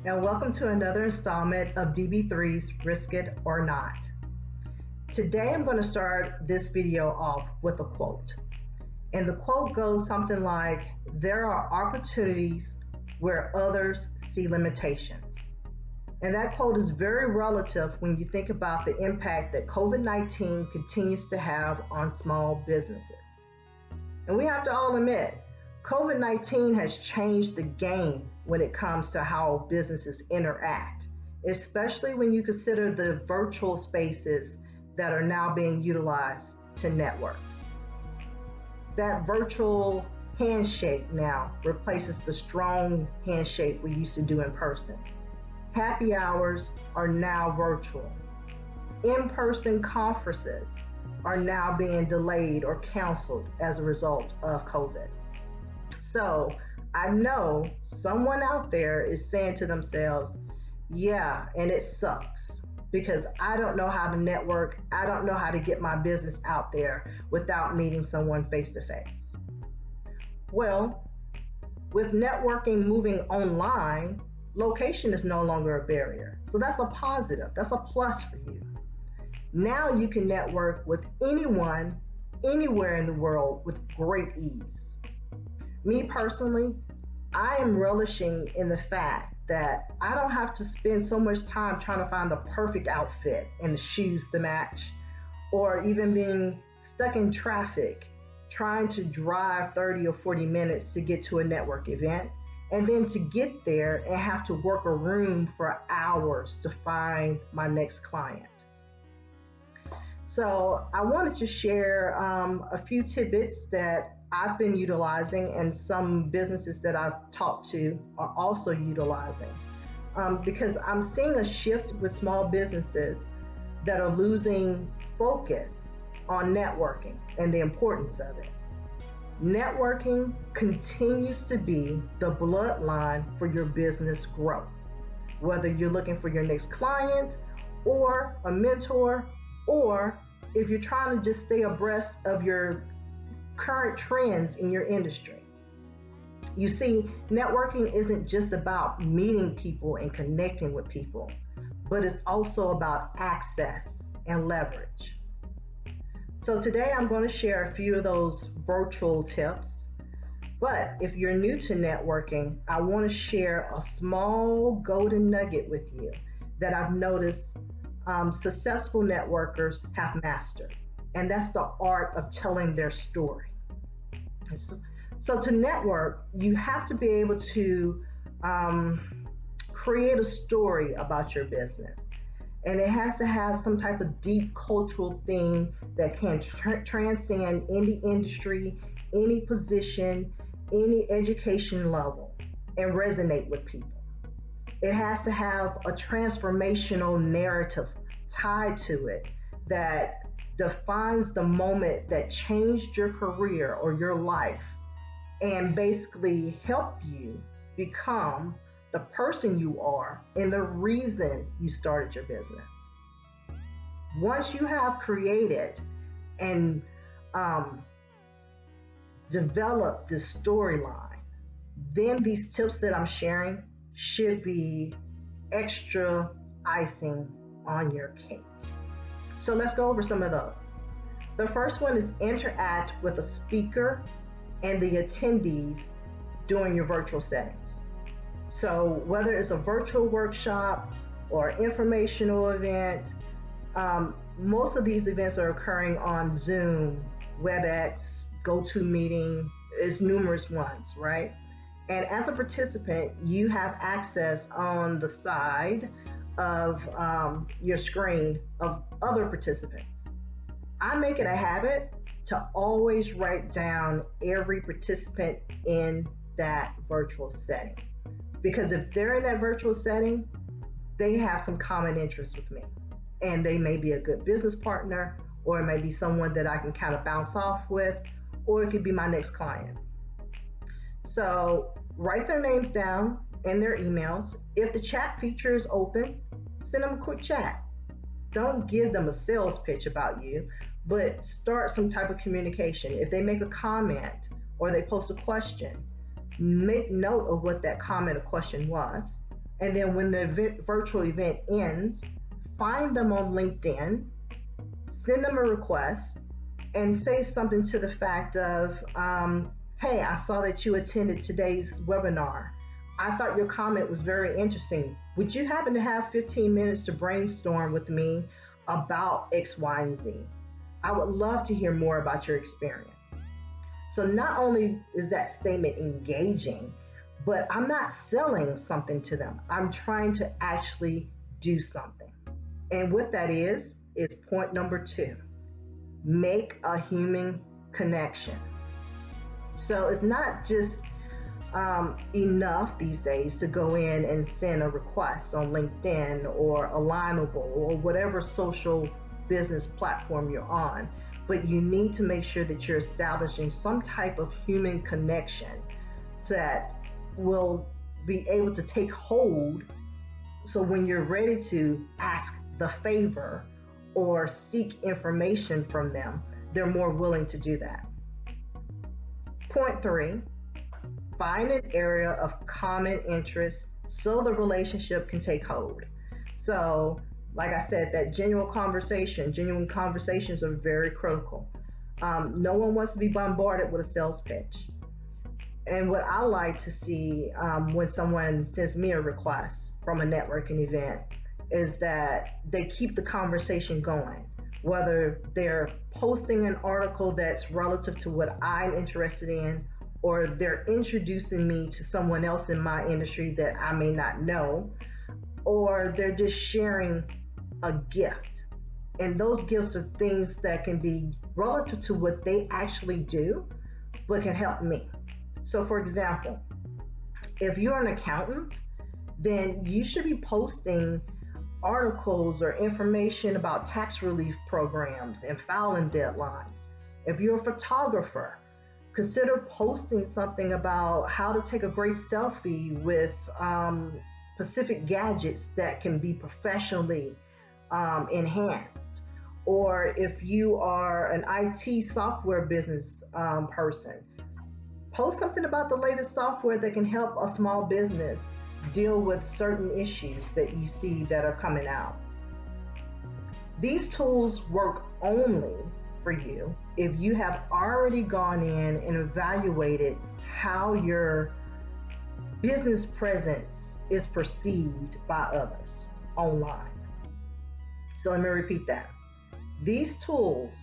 and welcome to another installment of DB3's Risk It or Not. Today I'm going to start this video off with a quote. And the quote goes something like, "There are opportunities where others see limitations." And that quote is very relative when you think about the impact that COVID-19 continues to have on small businesses. And we have to all admit, COVID-19 has changed the game when it comes to how businesses interact, especially when you consider the virtual spaces that are now being utilized to network. That virtual handshake now replaces the strong handshake we used to do in person. Happy hours are now virtual. In-person conferences are now being delayed or canceled as a result of COVID. So I know someone out there is saying to themselves, yeah, and it sucks because I don't know how to network. I don't know how to get my business out there without meeting someone face to face. Well, with networking moving online, location is no longer a barrier. So that's a positive. That's a plus for you. Now you can network with anyone, anywhere in the world with great ease. Me personally, I am relishing in the fact that I don't have to spend so much time trying to find the perfect outfit and the shoes to match, or even being stuck in traffic, trying to drive 30 or 40 minutes to get to a network event, and then to get there and have to work a room for hours to find my next client. So I wanted to share a few tidbits that I've been utilizing and some businesses that I've talked to are also utilizing, because I'm seeing a shift with small businesses that are losing focus on networking and the importance of it. Networking continues to be the bloodline for your business growth, whether you're looking for your next client or a mentor, or if you're trying to just stay abreast of your current trends in your industry. You see, networking isn't just about meeting people and connecting with people, but it's also about access and leverage. So today I'm going to share a few of those virtual tips. But if you're new to networking, I want to share a small golden nugget with you that I've noticed successful networkers have mastered. And that's the art of telling their story. So to network, you have to be able to create a story about your business. And it has to have some type of deep cultural theme that can transcend any industry, any position, any education level, and resonate with people. It has to have a transformational narrative tied to it that defines the moment that changed your career or your life and basically help you become the person you are and the reason you started your business. Once you have created and developed this storyline, then these tips that I'm sharing should be extra icing on your cake. So let's go over some of those. The first one is interact with a speaker and the attendees during your virtual settings. So whether it's a virtual workshop or informational event, most of these events are occurring on Zoom, Webex, GoToMeeting, there's numerous ones, right? And as a participant, you have access on the side of your screen of other participants. I make it a habit to always write down every participant in that virtual setting, because if they're in that virtual setting, they have some common interests with me, and they may be a good business partner, or it may be someone that I can kind of bounce off with, or it could be my next client. So write their names down and their emails. If the chat feature is open, send them a quick chat. Don't give them a sales pitch about you, but start some type of communication. If they make a comment or they post a question, make note of what that comment or question was. And then when the virtual event ends, find them on LinkedIn, send them a request, and say something to the fact of, hey, I saw that you attended today's webinar. I thought your comment was very interesting. Would you happen to have 15 minutes to brainstorm with me about X, Y, and Z? I would love to hear more about your experience. So not only is that statement engaging, but I'm not selling something to them. I'm trying to actually do something. And what that is point number 2. Make a human connection. So it's not just enough these days to go in and send a request on LinkedIn or Alignable or whatever social business platform you're on, but you need to make sure that you're establishing some type of human connection that will be able to take hold, so when you're ready to ask the favor or seek information from them, they're more willing to do that. Point 3, find an area of common interest so the relationship can take hold. So, like I said, that genuine conversations are very critical. No one wants to be bombarded with a sales pitch. And what I like to see when someone sends me a request from a networking event is that they keep the conversation going, whether they're posting an article that's relative to what I'm interested in, or they're introducing me to someone else in my industry that I may not know, or they're just sharing a gift. And those gifts are things that can be relative to what they actually do, but can help me. So for example, if you're an accountant, then you should be posting articles or information about tax relief programs and filing deadlines. If you're a photographer, consider posting something about how to take a great selfie with specific gadgets that can be professionally enhanced. Or if you are an IT software business person, post something about the latest software that can help a small business deal with certain issues that you see that are coming out. These tools work only for you if you have already gone in and evaluated how your business presence is perceived by others online. So let me repeat that. These tools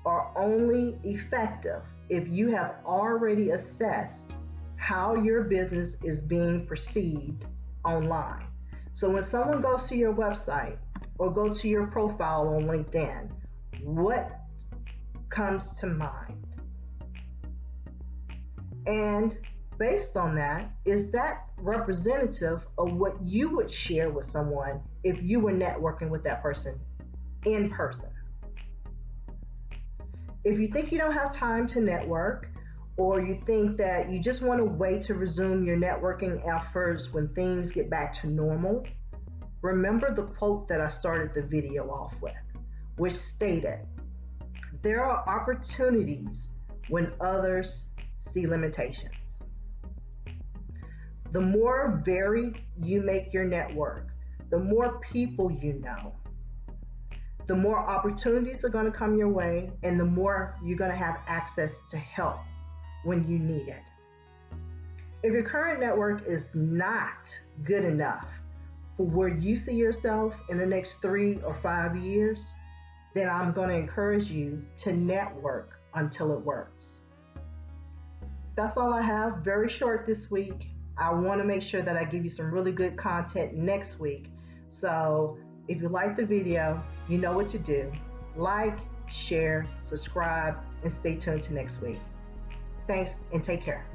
are only effective if you have already assessed how your business is being perceived online. So when someone goes to your website or go to your profile on LinkedIn, what comes to mind? And based on that, is that representative of what you would share with someone if you were networking with that person in person? If you think you don't have time to network, or you think that you just want to wait to resume your networking efforts when things get back to normal, remember the quote that I started the video off with, which stated, "There are opportunities when others see limitations." The more varied you make your network, the more people you know, the more opportunities are going to come your way, and the more you're going to have access to help when you need it. If your current network is not good enough for where you see yourself in the next 3 or 5 years, then I'm going to encourage you to network until it works. That's all I have. Very short this week. I want to make sure that I give you some really good content next week. So if you like the video, you know what to do. Like, share, subscribe, and stay tuned to next week. Thanks, and take care.